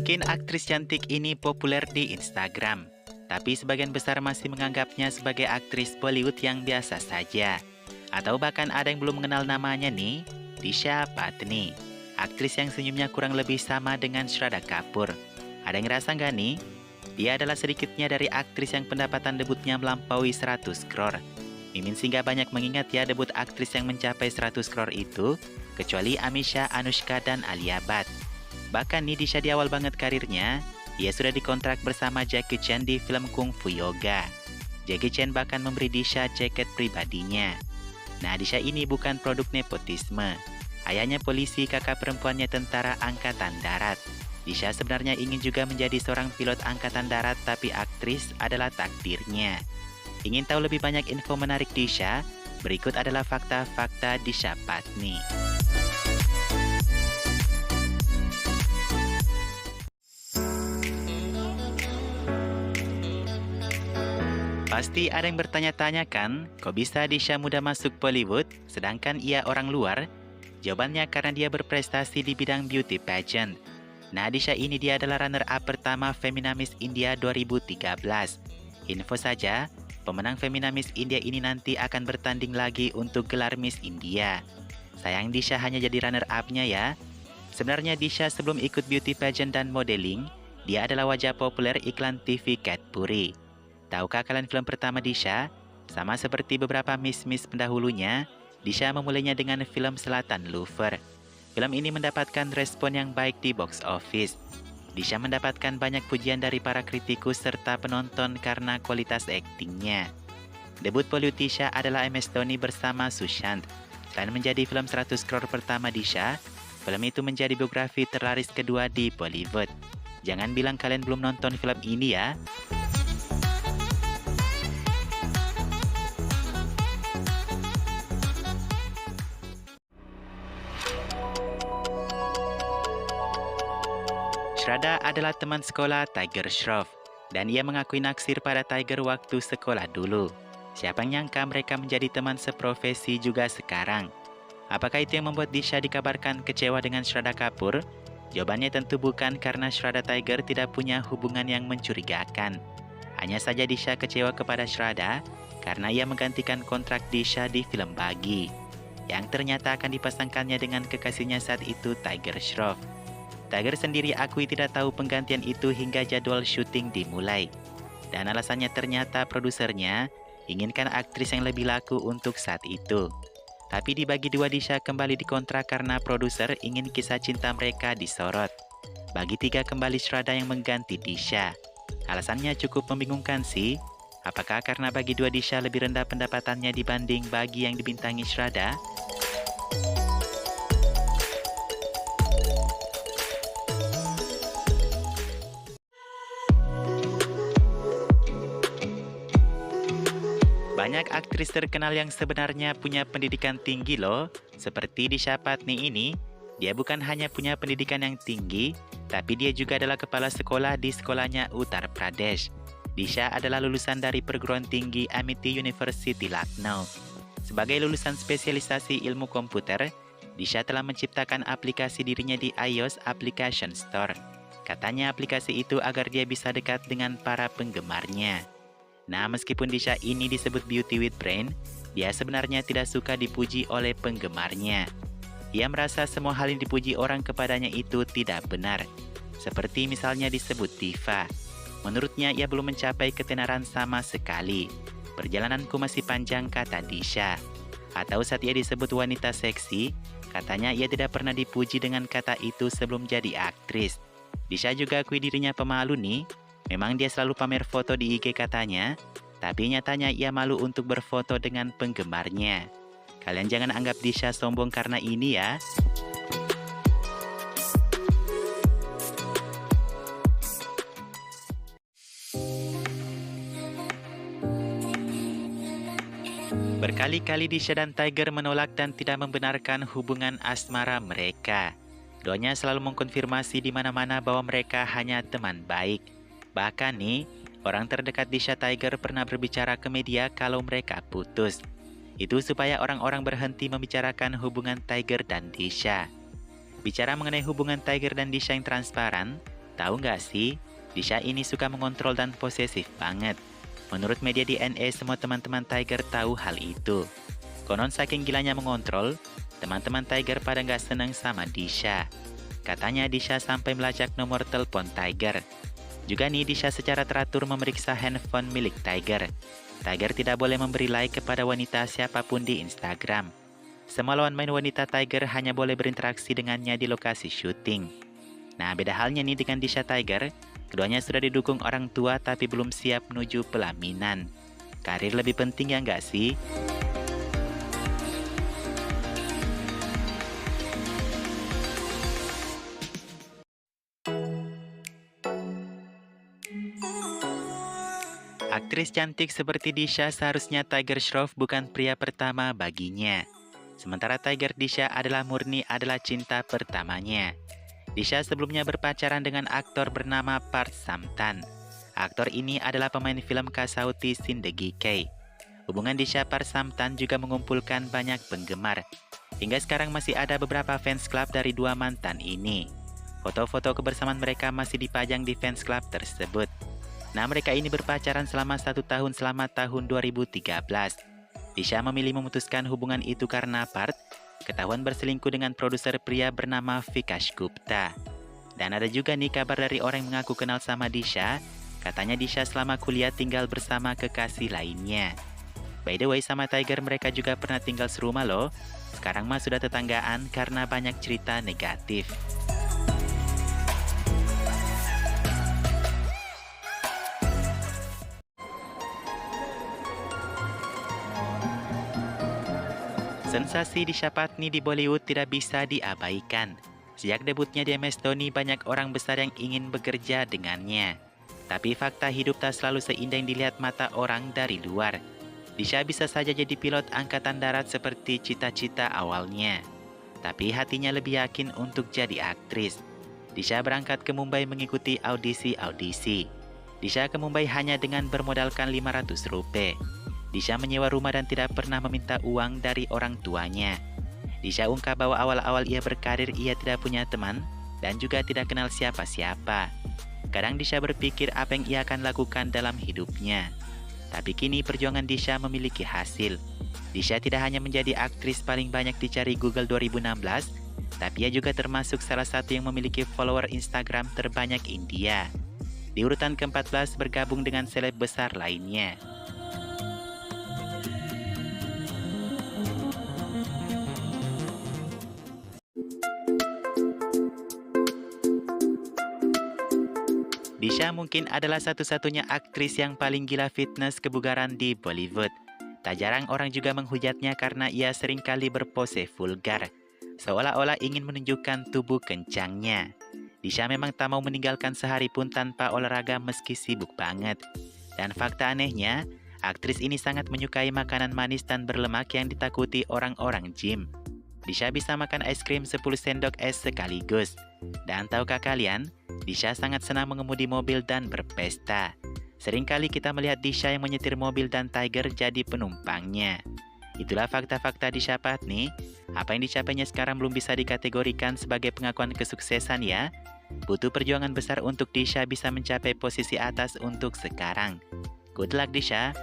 Mungkin aktris cantik ini populer di Instagram, tapi sebagian besar masih menganggapnya sebagai aktris Bollywood yang biasa saja. Atau bahkan ada yang belum mengenal namanya nih, Disha Patni, aktris yang senyumnya kurang lebih sama dengan Shraddha Kapoor. Ada yang ngerasa nggak nih? Dia adalah sedikitnya dari aktris yang pendapatan debutnya melampaui 100 crore. Mimin sih nggak banyak mengingat ya debut aktris yang mencapai 100 crore itu, kecuali Amisha, Anushka, dan Alia Bhatt. Bahkan nih Disha di awal banget karirnya, dia sudah dikontrak bersama Jackie Chan di film Kung Fu Yoga. Jackie Chan bahkan memberi Disha jaket pribadinya. Nah, Disha ini bukan produk nepotisme. Ayahnya polisi, kakak perempuannya tentara angkatan darat. Disha sebenarnya ingin juga menjadi seorang pilot angkatan darat, tapi aktris adalah takdirnya. Ingin tahu lebih banyak info menarik Disha? Berikut adalah fakta-fakta Disha Patni. Pasti ada yang bertanya-tanya kan, kok bisa Disha muda masuk Bollywood, sedangkan ia orang luar? Jawabannya karena dia berprestasi di bidang beauty pageant. Nah, Disha ini dia adalah runner-up pertama Femina Miss India 2013. Info saja, pemenang Femina Miss India ini nanti akan bertanding lagi untuk gelar Miss India. Sayang Disha hanya jadi runner-up-nya ya. Sebenarnya Disha sebelum ikut beauty pageant dan modeling, dia adalah wajah populer iklan TV Cadbury. Tahukah kalian film pertama Disha? Sama seperti beberapa miss-miss pendahulunya, Disha memulainya dengan film Selatan Lover. Film ini mendapatkan respon yang baik di box office. Disha mendapatkan banyak pujian dari para kritikus serta penonton karena kualitas aktingnya. Debut Bollywood Disha adalah MS Dhoni bersama Sushant. Selain menjadi film 100 crore pertama Disha, film itu menjadi biografi terlaris kedua di Bollywood. Jangan bilang kalian belum nonton film ini ya. Shraddha adalah teman sekolah Tiger Shroff, dan ia mengakui naksir pada Tiger waktu sekolah dulu. Siapa yang nyangka mereka menjadi teman seprofesi juga sekarang? Apakah itu yang membuat Disha dikabarkan kecewa dengan Shraddha Kapoor? Jawabannya tentu bukan, karena Shraddha Tiger tidak punya hubungan yang mencurigakan. Hanya saja Disha kecewa kepada Shraddha karena ia menggantikan kontrak Disha di film Bagi, yang ternyata akan dipasangkannya dengan kekasihnya saat itu Tiger Shroff. Tiger sendiri akui tidak tahu penggantian itu hingga jadwal syuting dimulai. Dan alasannya ternyata produsernya inginkan aktris yang lebih laku untuk saat itu. Tapi di Bagi 2 Disha kembali dikontrak karena produser ingin kisah cinta mereka disorot. Bagi 3 kembali Shraddha yang mengganti Disha. Alasannya cukup membingungkan sih. Apakah karena Bagi 2 Disha lebih rendah pendapatannya dibanding Bagi yang dibintangi Shraddha? Banyak aktris terkenal yang sebenarnya punya pendidikan tinggi loh, seperti Disha Patni ini. Dia bukan hanya punya pendidikan yang tinggi, tapi dia juga adalah kepala sekolah di sekolahnya Uttar Pradesh. Disha adalah lulusan dari perguruan tinggi Amity University Lucknow. Sebagai lulusan spesialisasi ilmu komputer, Disha telah menciptakan aplikasi dirinya di iOS Application Store. Katanya aplikasi itu agar dia bisa dekat dengan para penggemarnya. Nah, meskipun Disha ini disebut beauty with brain, dia sebenarnya tidak suka dipuji oleh penggemarnya. Ia merasa semua hal yang dipuji orang kepadanya itu tidak benar. Seperti misalnya disebut diva. Menurutnya ia belum mencapai ketenaran sama sekali. Perjalananku masih panjang, kata Disha. Atau saat ia disebut wanita seksi, katanya ia tidak pernah dipuji dengan kata itu sebelum jadi aktris. Disha juga akui dirinya pemalu nih. Memang dia selalu pamer foto di IG katanya, tapi nyatanya ia malu untuk berfoto dengan penggemarnya. Kalian jangan anggap Disha sombong karena ini ya. Berkali-kali Disha dan Tiger menolak dan tidak membenarkan hubungan asmara mereka. Keduanya selalu mengkonfirmasi di mana-mana bahwa mereka hanya teman baik. Bahkan nih, orang terdekat Disha Tiger pernah berbicara ke media kalau mereka putus. Itu supaya orang-orang berhenti membicarakan hubungan Tiger dan Disha. Bicara mengenai hubungan Tiger dan Disha yang transparan, Tahu nggak sih, Disha ini suka mengontrol dan posesif banget. Menurut media DNA, semua teman-teman Tiger tahu hal itu. Konon saking gilanya mengontrol, teman-teman Tiger pada nggak senang sama Disha. Katanya Disha sampai melacak nomor telepon Tiger. Juga nih Disha secara teratur memeriksa handphone milik Tiger. Tiger tidak boleh memberi like kepada wanita siapapun di Instagram. Semua lawan main wanita Tiger hanya boleh berinteraksi dengannya di lokasi syuting. Nah, beda halnya nih dengan Disha Tiger, keduanya sudah didukung orang tua tapi belum siap menuju pelaminan. Karir lebih penting ya nggak sih? Aktris cantik seperti Disha seharusnya Tiger Shroff bukan pria pertama baginya. Sementara Tiger Disha adalah cinta pertamanya. Disha sebelumnya berpacaran dengan aktor bernama Parth Samthan. Aktor ini adalah pemain film Kasauti Zindagi Kay. Hubungan Disha Parth Samthan juga mengumpulkan banyak penggemar. Hingga sekarang masih ada beberapa fans club dari dua mantan ini. Foto-foto kebersamaan mereka masih dipajang di fans club tersebut. Nah, mereka ini berpacaran selama 1 tahun selama tahun 2013. Disha memilih memutuskan hubungan itu karena Parth ketahuan berselingkuh dengan produser pria bernama Vikash Gupta. Dan ada juga nih kabar dari orang yang mengaku kenal sama Disha. Katanya Disha selama kuliah tinggal bersama kekasih lainnya. By the way, sama Tiger mereka juga pernah tinggal serumah loh. Sekarang mah sudah tetanggaan karena banyak cerita negatif. Sensasi Disha Patni di Bollywood tidak bisa diabaikan. Sejak debutnya di MS Dhoni, banyak orang besar yang ingin bekerja dengannya. Tapi fakta hidup tak selalu seindah yang dilihat mata orang dari luar. Disha bisa saja jadi pilot angkatan darat seperti cita-cita awalnya. Tapi hatinya lebih yakin untuk jadi aktris. Disha berangkat ke Mumbai mengikuti audisi. Disha ke Mumbai hanya dengan bermodalkan 500 rupiah. Disha menyewa rumah dan tidak pernah meminta uang dari orang tuanya. Disha ungkap bahwa awal-awal ia berkarir ia tidak punya teman dan juga tidak kenal siapa-siapa. Kadang Disha berpikir apa yang ia akan lakukan dalam hidupnya. Tapi kini perjuangan Disha memiliki hasil. Disha tidak hanya menjadi aktris paling banyak dicari Google 2016, tapi ia juga termasuk salah satu yang memiliki follower Instagram terbanyak India. Di urutan ke-14 bergabung dengan seleb besar lainnya. Disha mungkin adalah satu-satunya aktris yang paling gila fitness kebugaran di Bollywood. Tak jarang orang juga menghujatnya karena ia seringkali berpose vulgar, seolah-olah ingin menunjukkan tubuh kencangnya. Disha memang tak mau meninggalkan sehari pun tanpa olahraga meski sibuk banget. Dan fakta anehnya, aktris ini sangat menyukai makanan manis dan berlemak yang ditakuti orang-orang gym. Disha bisa makan es krim 10 sendok es sekaligus. Dan tahukah kalian, Disha sangat senang mengemudi mobil dan berpesta. Seringkali kita melihat Disha yang menyetir mobil dan Tiger jadi penumpangnya. Itulah fakta-fakta Disha Patni. Apa yang dicapainya sekarang belum bisa dikategorikan sebagai pengakuan kesuksesan ya. Butuh perjuangan besar untuk Disha bisa mencapai posisi atas untuk sekarang. Good luck Disha!